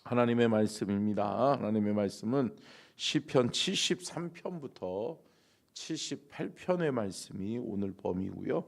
하나님의 말씀입니다. 하나님의 말씀은 시편 73편부터 78편의 말씀이 오늘 범위고요.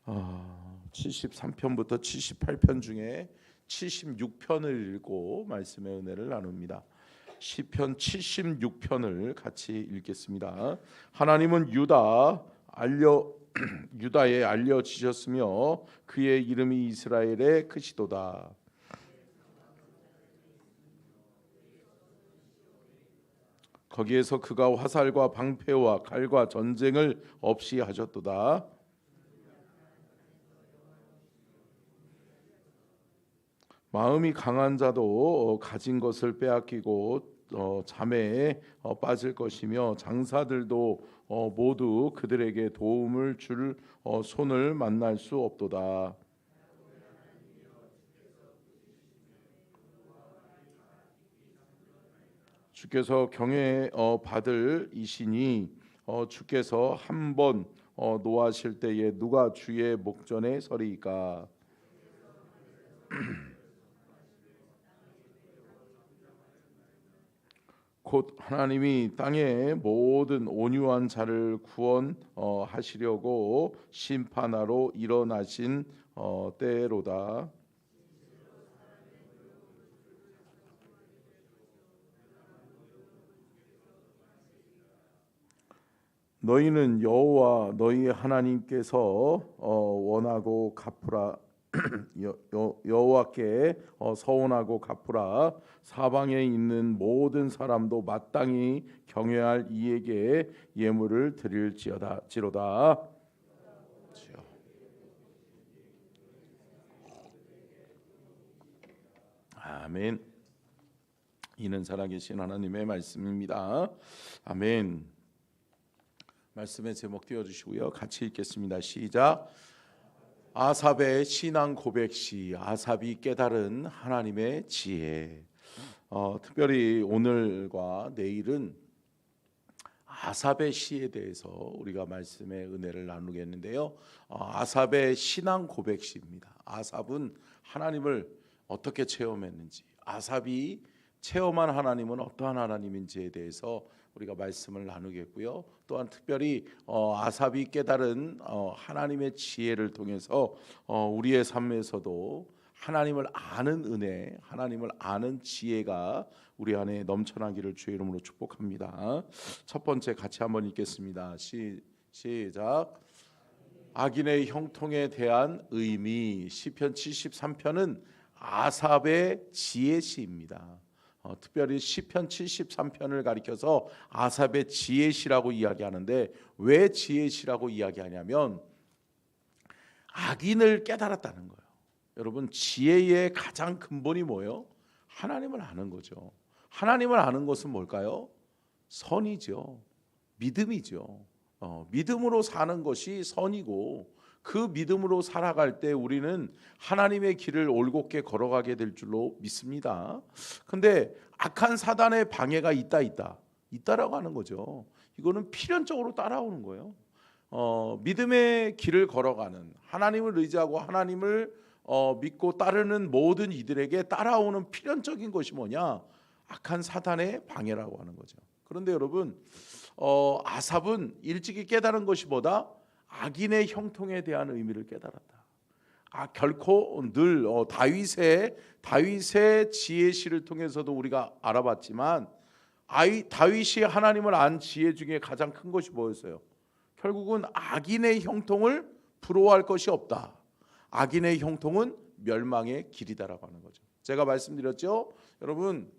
73편부터 78편 중에 76편을 읽고 말씀의 은혜를 나눕니다. 시편 76편을 같이 읽겠습니다. 하나님은 유다에 알려지셨으며 그의 이름이 이스라엘에 크시도다. 거기에서 그가 화살과 방패와 칼과 전쟁을 없이 하셨도다. 마음이 강한 자도 가진 것을 빼앗기고 잠에 빠질 것이며 장사들도 모두 그들에게 도움을 줄 손을 만날 수 없도다. 주께서 경외 받을 이시니 주께서 한번 노하실 때에 누가 주의 목전에 서리이까. 곧 하나님이 땅의 모든 온유한 자를 구원하시려고 심판하러 일어나신 때로다. 너희는 여호와 너희 하나님께서 원하고 갚으라. 여호와께 서원하고 갚으라. 사방에 있는 모든 사람도 마땅히 경외할 이에게 예물을 드릴지로다. 아멘. 이는 살아계신 하나님의 말씀입니다. 아멘. 말씀의 제목 띄워주시고요. 같이 읽겠습니다. 시작. 아삽의 신앙 고백시. 아삽이 깨달은 하나님의 지혜. 특별히 오늘과 내일은 아삽의 시에 대해서 우리가 말씀의 은혜를 나누겠는데요. 아삽의 신앙 고백시입니다. 아삽은 하나님을 어떻게 체험했는지, 아삽이 체험한 하나님은 어떠한 하나님인지에 대해서 우리가 말씀을 나누겠고요. 또한 특별히 아삽이 깨달은 하나님의 지혜를 통해서 우리의 삶에서도 하나님을 아는 은혜, 하나님을 아는 지혜가 우리 안에 넘쳐나기를 주의 이름으로 축복합니다. 첫 번째 같이 한번 읽겠습니다. 시작. 악인의 형통에 대한 의미. 시편 73편은 아삽의 지혜시입니다. 특별히 시편 73편을 가리켜서 아삽의 지혜시라고 이야기하는데, 왜 지혜시라고 이야기하냐면 악인을 깨달았다는 거예요. 여러분, 지혜의 가장 근본이 뭐예요? 하나님을 아는 거죠. 하나님을 아는 것은 뭘까요? 선이죠. 믿음이죠. 믿음으로 사는 것이 선이고, 그 믿음으로 살아갈 때 우리는 하나님의 길을 올곧게 걸어가게 될 줄로 믿습니다. 근데 악한 사단의 방해가 있다라고 하는 거죠. 이거는 필연적으로 따라오는 거예요. 믿음의 길을 걸어가는, 하나님을 의지하고 하나님을 믿고 따르는 모든 이들에게 따라오는 필연적인 것이 뭐냐? 악한 사단의 방해라고 하는 거죠. 그런데 여러분, 아삽은 일찍이 깨달은 것이 뭐다? 악인의 형통에 대한 의미를 깨달았다. 결코 늘 다윗의 지혜시를 통해서도 우리가 알아봤지만, 다윗이 하나님을 안 지혜 중에 가장 큰 것이 뭐였어요? 결국은 악인의 형통을 부러워할 것이 없다. 악인의 형통은 멸망의 길이다라고 하는 거죠. 제가 말씀드렸죠. 여러분,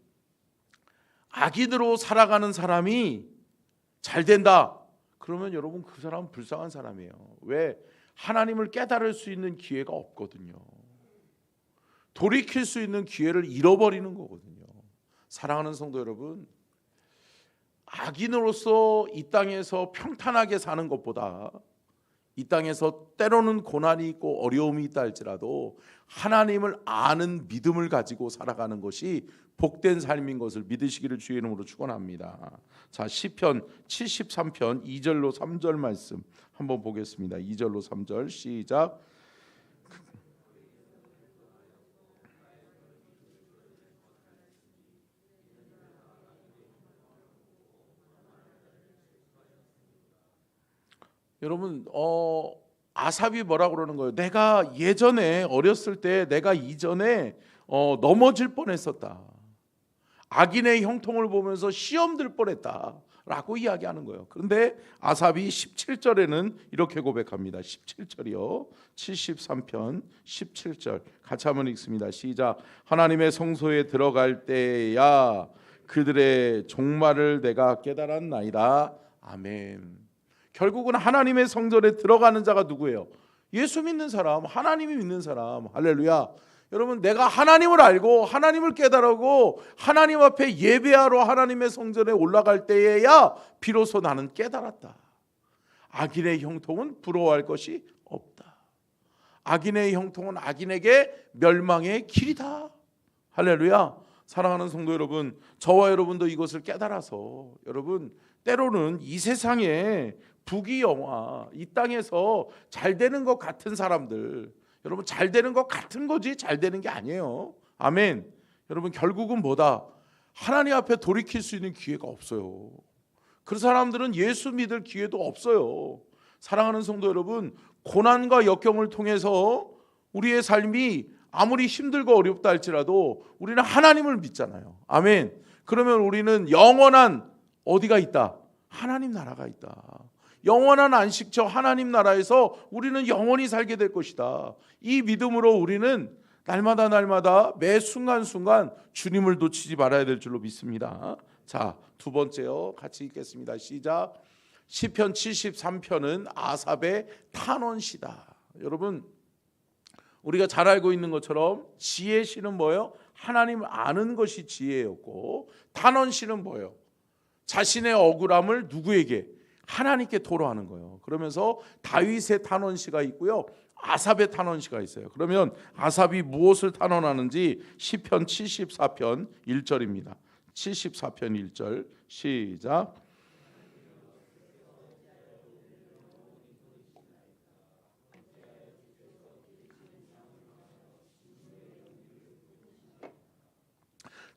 악인으로 살아가는 사람이 잘 된다. 그러면 여러분, 그 사람은 불쌍한 사람이에요. 왜? 하나님을 깨달을 수 있는 기회가 없거든요. 돌이킬 수 있는 기회를 잃어버리는 거거든요. 사랑하는 성도 여러분, 악인으로서 이 땅에서 평탄하게 사는 것보다, 이 땅에서 때로는 고난이 있고 어려움이 있다 할지라도 하나님을 아는 믿음을 가지고 살아가는 것이 복된 삶인 것을 믿으시기를 주의 이름으로 축원합니다. 자, 시편 73편 2절로 3절 말씀 한번 보겠습니다. 2절로 3절 시작. 여러분 아삽이 뭐라고 그러는 거예요? 내가 예전에 어렸을 때 내가 이전에 넘어질 뻔했었다. 악인의 형통을 보면서 시험 들 뻔했다 라고 이야기하는 거예요. 그런데 아삽이 17절에는 이렇게 고백합니다. 17절이요. 73편 17절 같이 한번 읽습니다. 시작. 하나님의 성소에 들어갈 때야 그들의 종말을 내가 깨달았나이다. 아멘. 결국은 하나님의 성전에 들어가는 자가 누구예요? 예수 믿는 사람, 하나님이 믿는 사람. 할렐루야. 여러분, 내가 하나님을 알고 하나님을 깨달고 하나님 앞에 예배하러 하나님의 성전에 올라갈 때에야 비로소 나는 깨달았다. 악인의 형통은 부러워할 것이 없다. 악인의 형통은 악인에게 멸망의 길이다. 할렐루야. 사랑하는 성도 여러분, 저와 여러분도 이것을 깨달아서 여러분 때로는 이 세상에 부귀영화, 이 땅에서 잘 되는 것 같은 사람들, 여러분 잘 되는 것 같은 거지 잘 되는 게 아니에요. 아멘. 여러분 결국은 뭐다? 하나님 앞에 돌이킬 수 있는 기회가 없어요. 그 사람들은 예수 믿을 기회도 없어요. 사랑하는 성도 여러분, 고난과 역경을 통해서 우리의 삶이 아무리 힘들고 어렵다 할지라도 우리는 하나님을 믿잖아요. 아멘. 그러면 우리는 영원한 어디가 있다? 하나님 나라가 있다. 영원한 안식처 하나님 나라에서 우리는 영원히 살게 될 것이다. 이 믿음으로 우리는 날마다 매 순간순간 주님을 놓치지 말아야 될 줄로 믿습니다. 자, 두 번째요. 같이 읽겠습니다. 시작. 시편 73편은 아삽의 탄원시다. 여러분 우리가 잘 알고 있는 것처럼 지혜 시는 뭐예요? 하나님을 아는 것이 지혜였고, 탄원 시는 뭐예요? 자신의 억울함을 누구에게? 하나님께 토로하는 거예요. 그러면서 다윗의 탄원시가 있고요, 아삽의 탄원시가 있어요. 그러면 아삽이 무엇을 탄원하는지 시편 74편 1절입니다. 74편 1절 시작.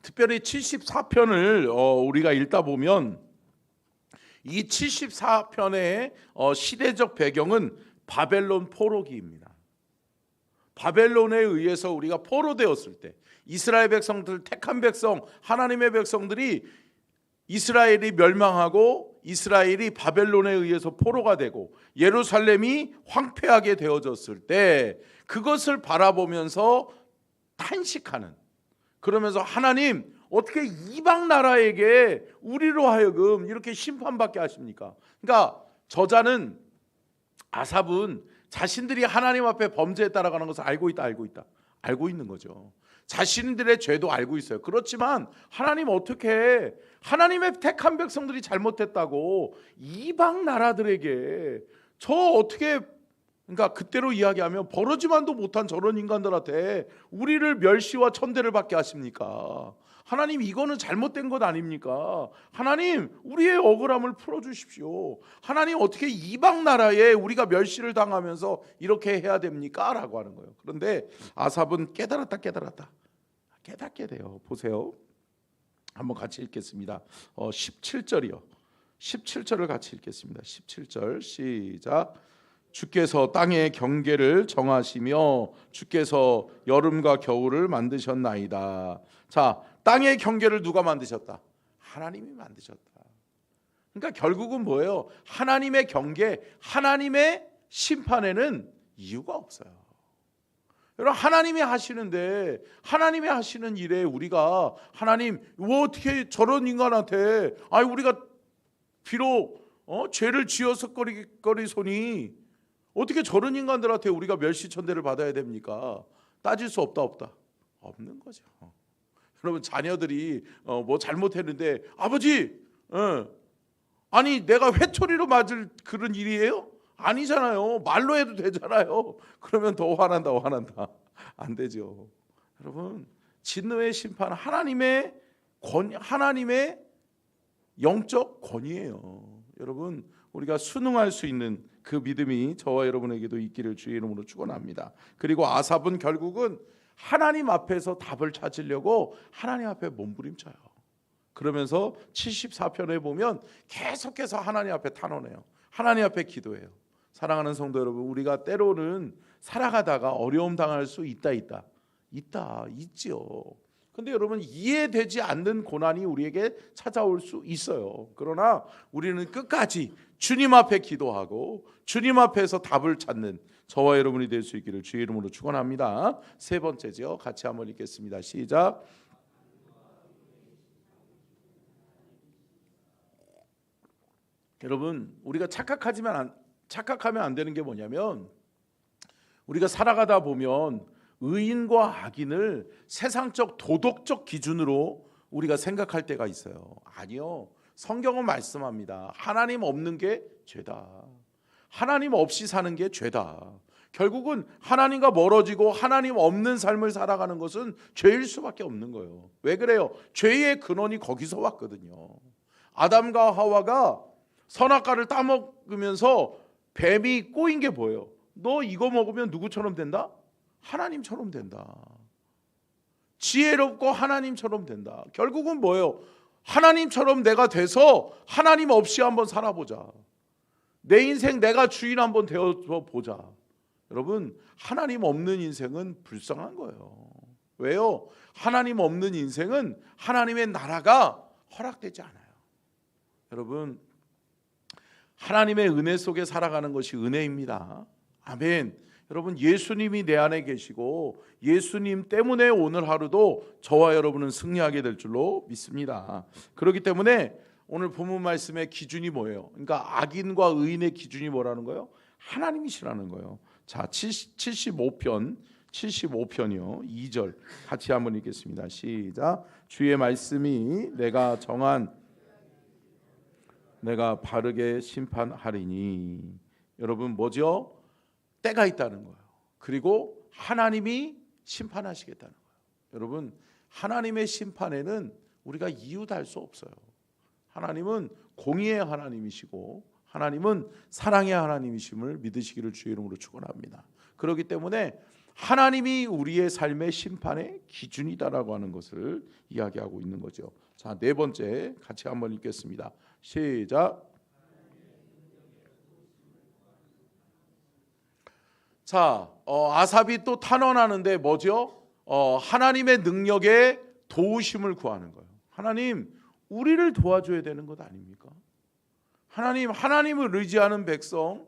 특별히 74편을 우리가 읽다 보면 이 74편의 시대적 배경은 바벨론 포로기입니다. 바벨론에 의해서 우리가 포로되었을 때 이스라엘 백성들, 택한 백성, 하나님의 백성들이 이스라엘이 멸망하고 이스라엘이 바벨론에 의해서 포로가 되고 예루살렘이 황폐하게 되어졌을 때 그것을 바라보면서 탄식하는, 그러면서 하나님 어떻게 이방 나라에게 우리로 하여금 이렇게 심판받게 하십니까? 그러니까 저자는, 아삽은 자신들이 하나님 앞에 범죄했다라는 것을 알고 있는 거죠. 자신들의 죄도 알고 있어요. 그렇지만 하나님 어떻게, 하나님의 택한 백성들이 잘못했다고 이방 나라들에게 저 어떻게, 그러니까 그때로 이야기하면 버러지만도 못한 저런 인간들한테 우리를 멸시와 천대를 받게 하십니까? 하나님 이거는 잘못된 것 아닙니까? 하나님 우리의 억울함을 풀어주십시오. 하나님 어떻게 이방 나라에 우리가 멸시를 당하면서 이렇게 해야 됩니까? 라고 하는 거예요. 그런데 아삽은 깨닫게 돼요. 보세요. 한번 같이 읽겠습니다. 17절이요. 17절을 같이 읽겠습니다. 17절 시작. 주께서 땅의 경계를 정하시며 주께서 여름과 겨울을 만드셨나이다. 자, 땅의 경계를 누가 만드셨다? 하나님이 만드셨다. 그러니까 결국은 뭐예요? 하나님의 경계, 하나님의 심판에는 이유가 없어요. 여러분 하나님이 하시는데, 하나님이 하시는 일에 우리가 하나님 뭐 어떻게 저런 인간한테, 우리가 비록 죄를 지어서 거리소니 어떻게 저런 인간들한테 우리가 멸시천대를 받아야 됩니까? 따질 수 없다. 없는 거죠. 여러분 자녀들이 뭐 잘못했는데 아버지, 아니 내가 회초리로 맞을 그런 일이에요? 아니잖아요. 말로 해도 되잖아요. 그러면 더 화난다. 안 되죠. 여러분 진노의 심판 하나님의 영적 권위예요. 여러분 우리가 순응할 수 있는 그 믿음이 저와 여러분에게도 있기를 주의 이름으로 축원합니다. 그리고 아삽은 결국은 하나님 앞에서 답을 찾으려고 하나님 앞에 몸부림쳐요. 그러면서 74편에 보면 계속해서 하나님 앞에 탄원해요. 하나님 앞에 기도해요. 사랑하는 성도 여러분, 우리가 때로는 살아가다가 어려움 당할 수 있지요. 근데 여러분, 이해되지 않는 고난이 우리에게 찾아올 수 있어요. 그러나 우리는 끝까지 주님 앞에 기도하고 주님 앞에서 답을 찾는 저와 여러분이 될 수 있기를 주의 이름으로 축원합니다. 세 번째죠. 같이 한번 읽겠습니다. 시작. 여러분, 우리가 착각하면 안 되는 게 뭐냐면, 우리가 살아가다 보면 의인과 악인을 세상적 도덕적 기준으로 우리가 생각할 때가 있어요. 아니요. 성경은 말씀합니다. 하나님 없는 게 죄다. 하나님 없이 사는 게 죄다. 결국은 하나님과 멀어지고 하나님 없는 삶을 살아가는 것은 죄일 수밖에 없는 거예요. 왜 그래요? 죄의 근원이 거기서 왔거든요. 아담과 하와가 선악과를 따먹으면서 뱀이 꼬인 게 뭐예요? 너 이거 먹으면 누구처럼 된다? 하나님처럼 된다. 지혜롭고 하나님처럼 된다. 결국은 뭐예요? 하나님처럼 내가 돼서 하나님 없이 한번 살아보자. 내 인생 내가 주인 한번 되어보자. 여러분, 하나님 없는 인생은 불쌍한 거예요. 왜요? 하나님 없는 인생은 하나님의 나라가 허락되지 않아요. 여러분, 하나님의 은혜 속에 살아가는 것이 은혜입니다. 아멘. 여러분, 예수님이 내 안에 계시고 예수님 때문에 오늘 하루도 저와 여러분은 승리하게 될 줄로 믿습니다. 그렇기 때문에 오늘 본문 말씀의 기준이 뭐예요? 그러니까 악인과 의인의 기준이 뭐라는 거예요? 하나님이시라는 거예요. 자, 75편이요. 2절 같이 한번 읽겠습니다. 시작. 주의 말씀이 내가 바르게 심판하리니. 여러분, 뭐죠? 때가 있다는 거예요. 그리고 하나님이 심판하시겠다는 거예요. 여러분, 하나님의 심판에는 우리가 이유도 수 없어요. 하나님은 공의의 하나님이시고 하나님은 사랑의 하나님이심을 믿으시기를 주의 이름으로 축원합니다. 그렇기 때문에 하나님이 우리의 삶의 심판의 기준이다라고 하는 것을 이야기하고 있는 거죠. 자, 네 번째 같이 한번 읽겠습니다. 시작. 자, 아삽이 또 탄원하는데 뭐죠? 하나님의 능력에 도우심을 구하는 거예요. 하나님, 우리를 도와줘야 되는 것 아닙니까? 하나님을 의지하는 백성,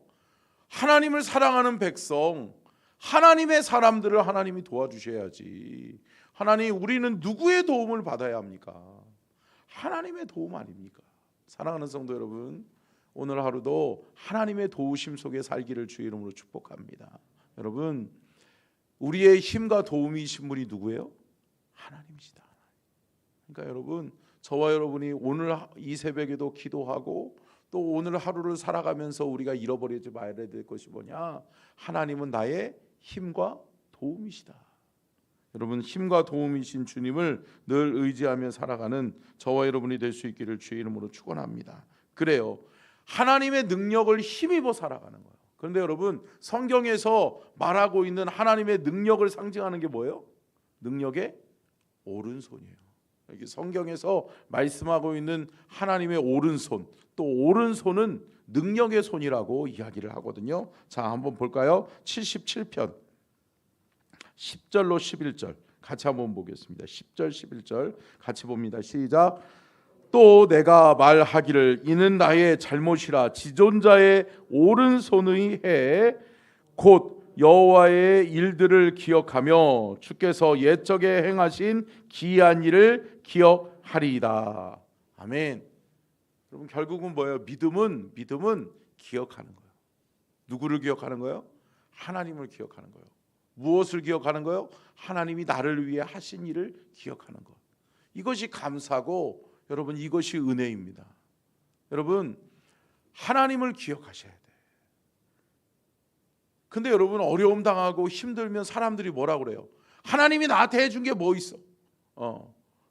하나님을 사랑하는 백성, 하나님의 사람들을 하나님이 도와주셔야지. 하나님, 우리는 누구의 도움을 받아야 합니까? 하나님의 도움 아닙니까? 사랑하는 성도 여러분, 오늘 하루도 하나님의 도우심 속에 살기를 주의 이름으로 축복합니다. 여러분, 우리의 힘과 도움이신 분이 누구예요? 하나님이시다. 그러니까 여러분, 저와 여러분이 오늘 이 새벽에도 기도하고 또 오늘 하루를 살아가면서 우리가 잃어버리지 말아야 될 것이 뭐냐? 하나님은 나의 힘과 도움이시다. 여러분, 힘과 도움이신 주님을 늘 의지하며 살아가는 저와 여러분이 될 수 있기를 주의 이름으로 축원합니다. 그래요, 하나님의 능력을 힘입어 살아가는 거예요. 그런데 여러분, 성경에서 말하고 있는 하나님의 능력을 상징하는 게 뭐예요? 능력의 오른손이에요. 여기 성경에서 말씀하고 있는 하나님의 오른손, 또 오른손은 능력의 손이라고 이야기를 하거든요. 자, 한번 볼까요? 77편 10절로 11절 같이 한번 보겠습니다. 10절 11절 같이 봅니다. 시작. 또 내가 말하기를 이는 나의 잘못이라 지존자의 오른손의 해 곧 여호와의 일들을 기억하며 주께서 옛적에 행하신 기이한 일을 기억하리이다. 아멘. 여러분, 결국은 뭐예요? 믿음은 기억하는 거예요. 누구를 기억하는 거예요? 하나님을 기억하는 거예요. 무엇을 기억하는 거예요? 하나님이 나를 위해 하신 일을 기억하는 것. 이것이 감사고 여러분, 이것이 은혜입니다. 여러분, 하나님을 기억하셔야 돼. 근데 여러분, 어려움 당하고 힘들면 사람들이 뭐라 그래요? 하나님이 나한테 해준 게 뭐 있어?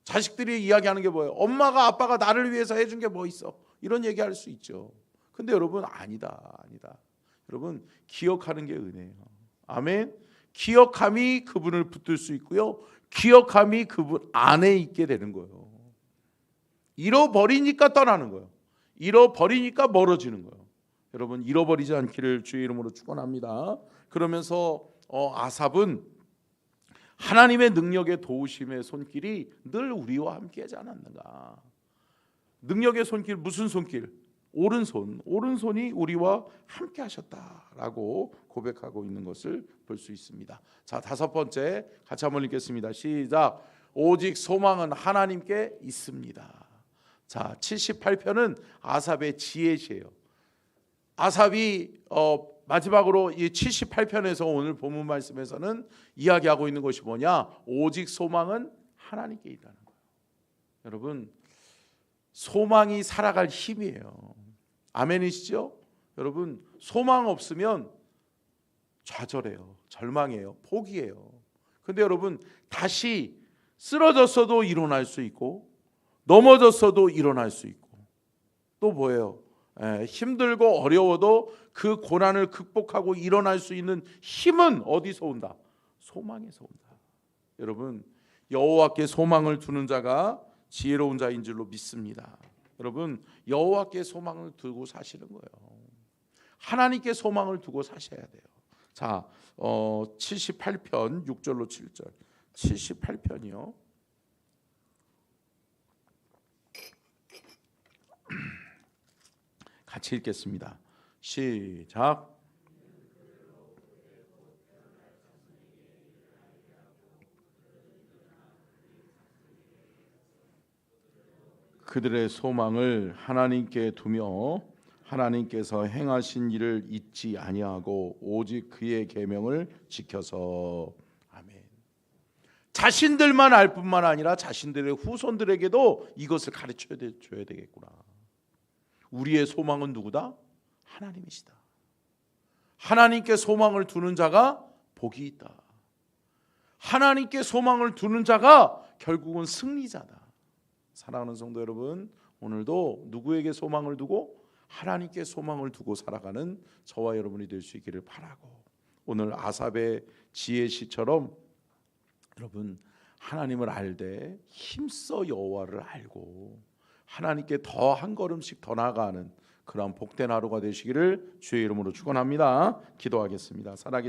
자식들이 이야기하는 게 뭐예요? 엄마가 아빠가 나를 위해서 해준 게 뭐 있어? 이런 얘기할 수 있죠. 근데 여러분, 아니다. 여러분, 기억하는 게 은혜예요. 아멘. 기억함이 그분을 붙들 수 있고요, 기억함이 그분 안에 있게 되는 거예요. 잃어버리니까 떠나는 거예요. 잃어버리니까 멀어지는 거예요. 여러분 잃어버리지 않기를 주의 이름으로 축원합니다. 그러면서 아삽은 하나님의 능력의 도우심의 손길이 늘 우리와 함께하지 않았는가. 능력의 손길, 무슨 손길? 오른손이 우리와 함께 하셨다라고 고백하고 있는 것을 볼 수 있습니다. 자, 다섯 번째 같이 한번 읽겠습니다. 시작. 오직 소망은 하나님께 있습니다. 자, 78편은 아삽의 지혜시예요. 아삽이 마지막으로 이 78편에서 오늘 본문 말씀에서는 이야기하고 있는 것이 뭐냐? 오직 소망은 하나님께 있다는 거예요. 여러분, 소망이 살아갈 힘이에요. 아멘이시죠? 여러분, 소망 없으면 좌절해요. 절망해요. 포기해요. 근데 여러분, 다시 쓰러졌어도 일어날 수 있고 넘어졌어도 일어날 수 있고 또 뭐예요? 힘들고 어려워도 그 고난을 극복하고 일어날 수 있는 힘은 어디서 온다? 소망에서 온다. 여러분, 여호와께 소망을 두는 자가 지혜로운 자인 줄로 믿습니다. 여러분, 여호와께 소망을 두고 사시는 거예요. 하나님께 소망을 두고 사셔야 돼요. 자, 78편 6절로 7절. 78편이요. 같이 읽겠습니다. 시작. 그들의 소망을 하나님께 두며 하나님께서 행하신 일을 잊지 아니하고 오직 그의 계명을 지켜서. 아멘. 자신들만 알 뿐만 아니라 자신들의 후손들에게도 이것을 가르쳐 줘야 되겠구나. 우리의 소망은 누구다? 하나님이시다. 하나님께 소망을 두는 자가 복이 있다. 하나님께 소망을 두는 자가 결국은 승리자다. 사랑하는 성도 여러분, 오늘도 누구에게 소망을 두고? 하나님께 소망을 두고 살아가는 저와 여러분이 될 수 있기를 바라고, 오늘 아삽의 지혜시처럼 여러분 하나님을 알되 힘써 여호와를 알고 하나님께 더 한 걸음씩 더 나아가는 그런 복된 하루가 되시기를 주의 이름으로 축원합니다. 기도하겠습니다. 살아계신